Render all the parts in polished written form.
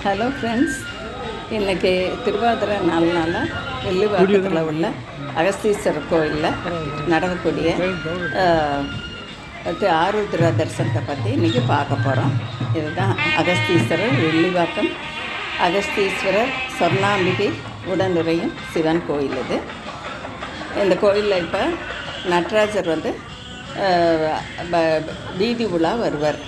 Hello friends, இன்றைக்கி திருவாதிரை நாள் வெள்ளிவாக்கத்தில் உள்ள அகஸ்தீஸ்வரர் கோயிலில் நடக்கக்கூடிய ஆருத்ரா தரிசனத்தை பற்றி இன்றைக்கி பார்க்க போகிறோம். இதுதான் அகஸ்தீஸ்வரர் வெள்ளிவாக்கம் அகஸ்தீஸ்வரர் சொர்ணாம்பிகை உடனுறையும் சிவன் கோயில். இது இந்த கோயிலில் இப்போ நடராஜர் வீதி உலா வருவார்.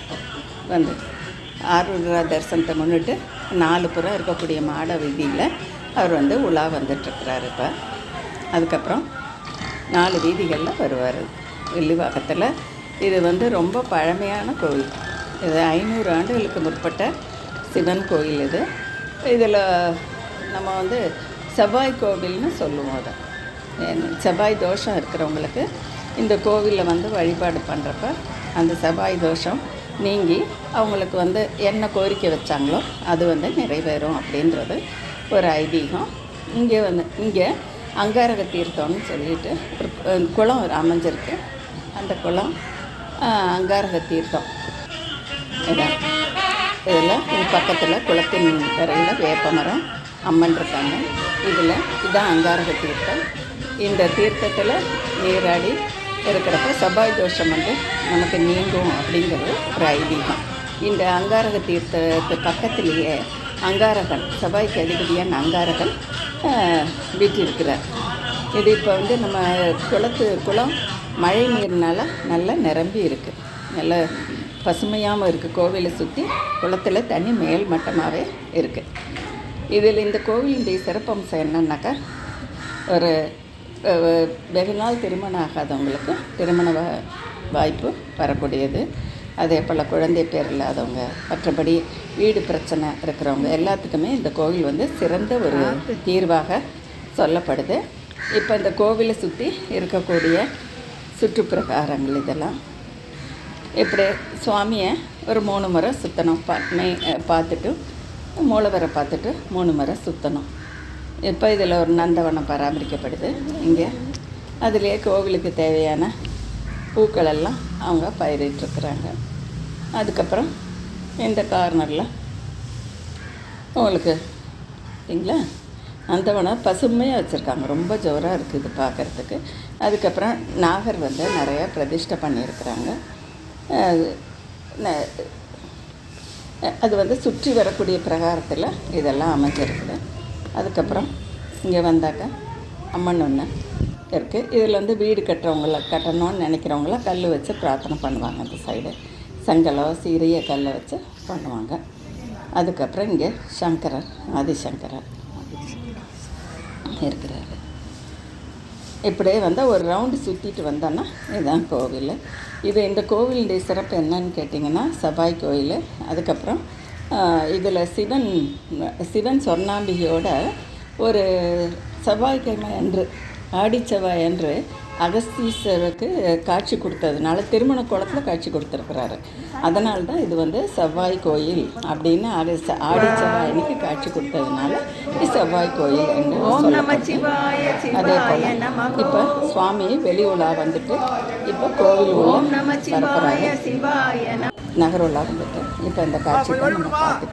ஆருத்ரா தரிசனத்தை முன்னிட்டு 4 புறம் இருக்கக்கூடிய மாட வீதியில் அவர் உலா வந்துட்டுருக்கிறார். இப்போ அதுக்கப்புறம் 4 வீதிகளில் வருவார் வெள்ளிவாக்கத்தில். இது ரொம்ப பழமையான கோயில். இது 500 ஆண்டுகளுக்கு முற்பட்ட சிவன் கோயில். இதில் நம்ம செவ்வாய் கோவில்னு சொல்லுவோம். அதை செவ்வாய் தோஷம் இருக்கிறவங்களுக்கு இந்த கோவிலில் வழிபாடு பண்ணுறப்ப அந்த செவ்வாய் தோஷம் நீங்கி அவங்களுக்கு என்ன கோரிக்கை வச்சாங்களோ அது நிறைவேறும் அப்படின்றது ஒரு ஐதீகம். இங்கே அங்காரக தீர்த்தம்னு சொல்லிட்டு ஒரு குளம் அமைஞ்சிருக்கு. அந்த குளம் அங்காரக தீர்த்தம். இதில் இது பக்கத்தில் குளத்தின் கரையில் வேப்பமரம் அம்மன் இருக்காங்க. இதுதான் அங்காரக தீர்த்தம். இந்த தீர்த்தத்தில் நீராடி இருக்கிறப்ப செவ்வாய் தோஷம் நமக்கு நீங்கும் அப்படிங்கிறது ஒரு ஐதீகம். இந்த அங்காரக தீர்த்தத்து பக்கத்திலேயே அங்காரகன், செவ்வாய்க்கு அதிபதியான அங்காரகன் வீற்றிருக்கிறார். இது இப்போ நம்ம குளம் மழை நீர்னால் நல்லா நிரம்பி இருக்குது. நல்ல பசுமையாகவும் இருக்குது. கோவிலை சுற்றி குளத்தில் தண்ணி மேல் மட்டமாகவே இருக்குது. இதில் இந்த கோவிலுடைய சிறப்பம்சம் என்னன்னாக்கா, ஒரு வெகு நாள் திருமணம் ஆகாதவங்களுக்கு திருமண வாய்ப்பு வரக்கூடியது. அதே போல் குழந்தை பேர் இல்லாதவங்க, மற்றபடி வீடு பிரச்சனை இருக்கிறவங்க எல்லாத்துக்குமே இந்த கோவில் சிறந்த ஒரு தீர்வாக சொல்லப்படுது. இப்போ இந்த கோவிலை சுற்றி இருக்கக்கூடிய சுற்றுப்பிரகாரங்கள் இதெல்லாம் இப்படி சுவாமியை ஒரு 3 முறை சுற்றணும். பார்த்துட்டு மூலவரை பார்த்துட்டு 3 முறை சுற்றணும். இப்போ இதில் ஒரு நந்தவனம் பராமரிக்கப்படுது. இங்கே அதிலே கோவிலுக்கு தேவையான பூக்களெல்லாம் அவங்க பயிரிட்டுருக்குறாங்க. அதுக்கப்புறம் இந்த கார்னரில் உங்களுக்கு இல்லைங்களா நந்தவனம் பசுமையாக வச்சுருக்காங்க. ரொம்ப ஜோராக இருக்குது பார்க்குறதுக்கு. அதுக்கப்புறம் நாகர் நிறையா பிரதிஷ்டை பண்ணியிருக்கிறாங்க. அது சுற்றி வரக்கூடிய பிரகாரத்தில் இதெல்லாம் அமைஞ்சிருக்குது. அதுக்கப்புறம் இங்கே வந்தாக்கா அம்மன் ஒன்று இருக்குது. இதில் வீடு கட்டணும்னு நினைக்கிறவங்களாம் கல் வச்சு பிரார்த்தனை பண்ணுவாங்க. அந்த சைடு செங்கலோ சிறிய கல்லை வச்சு பண்ணுவாங்க. அதுக்கப்புறம் இங்கே சங்கரர், ஆதிசங்கரர் இருக்கிறாரு. இப்படியே ஒரு ரவுண்டு சுற்றிட்டு வந்தோன்னா இதுதான் கோவில். இந்த கோவிலுடைய சிறப்பு என்னன்னு கேட்டிங்கன்னா, செவ்வாய் கோயில். அதுக்கப்புறம் இதில் சிவன் சொர்ணாம்பிகையோட ஒரு செவ்வாய்க்கிழமை அன்று, ஆடிச்செவ்வாய் அன்று அகஸ்தீஸ்வருக்கு காட்சி கொடுத்ததுனால திருமண கோலத்தில் காட்சி கொடுத்துருக்குறாரு. அதனால தான் இது செவ்வாய் கோயில் அப்படின்னு ஆடிச்செவ்வாய் அன்னைக்கு காட்சி கொடுத்ததுனால இது செவ்வாய் கோயில் என்று சொல்லப்படுது. அதே போல் இப்போ சுவாமி வெளி உலா இப்போ கோவில் உலா வரப்போகிறாங்க. நகர உலா இப்போ இந்த காட்சி தான் நம்ம பார்த்துட்டு